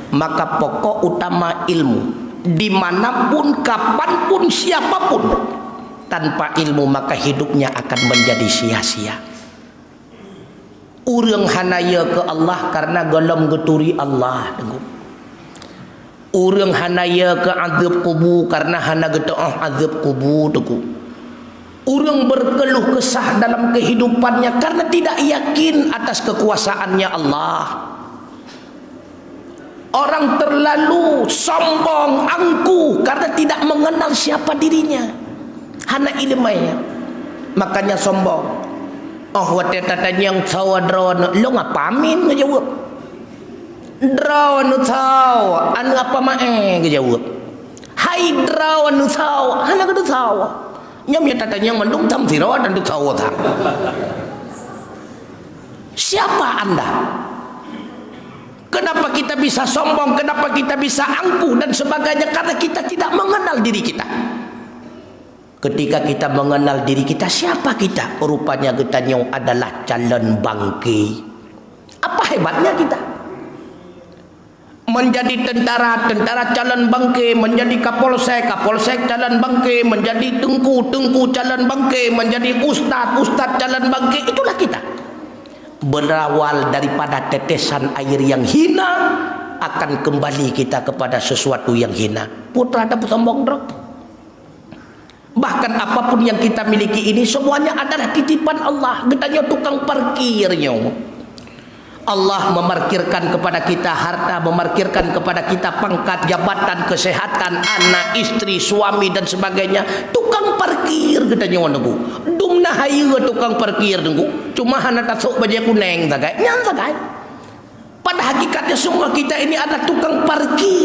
Maka pokok utama ilmu, dimanapun, kapanpun, siapapun, tanpa ilmu maka hidupnya akan menjadi sia-sia. Urang hanaya ke Allah karena golong geturi Allah. Urang hanaya ke azab kubur karena hana getaah azab kubur. Urang berkeluh kesah dalam kehidupannya karena tidak yakin atas kekuasaannya Allah. Orang terlalu sombong, angkuh karena tidak mengenal siapa dirinya. Hana ilmanya, makanya sombong. Oh, wate tatanya yang tahu drawan, lo ngapamin ngejawab. Drawan tahu, anu apa mae ngejawab. Hai drawan tahu, hana kada tahu. Nyam ya tatanya yang mendung tam tirawan dan tahu tak. Siapa Anda? Kenapa kita bisa sombong? Kenapa kita bisa angkuh dan sebagainya? Karena kita tidak mengenal diri kita. Ketika kita mengenal diri kita, siapa kita? Rupanya kita adalah calon bangke. Apa hebatnya kita? Menjadi tentara, tentara calon bangke. Menjadi kapolsek, kapolsek calon bangke. Menjadi tengku, tengku calon bangke. Menjadi ustad, ustad calon bangke. Itulah kita. Berawal daripada tetesan air yang hina, akan kembali kita kepada sesuatu yang hina. Putra ada sombong drop. Bahkan apapun yang kita miliki ini semuanya adalah titipan Allah. Getanya tukang parkirnya. Allah memarkirkan kepada kita harta, memarkirkan kepada kita pangkat, jabatan, kesehatan, anak, istri, suami dan sebagainya. Tukang parkir getanya wangu. Dumna hayu tukang parkir nunggu. Cuma hana tasuk baju kuning sagai. Nyan sagai. Pada hakikatnya semua kita ini adalah tukang parkir.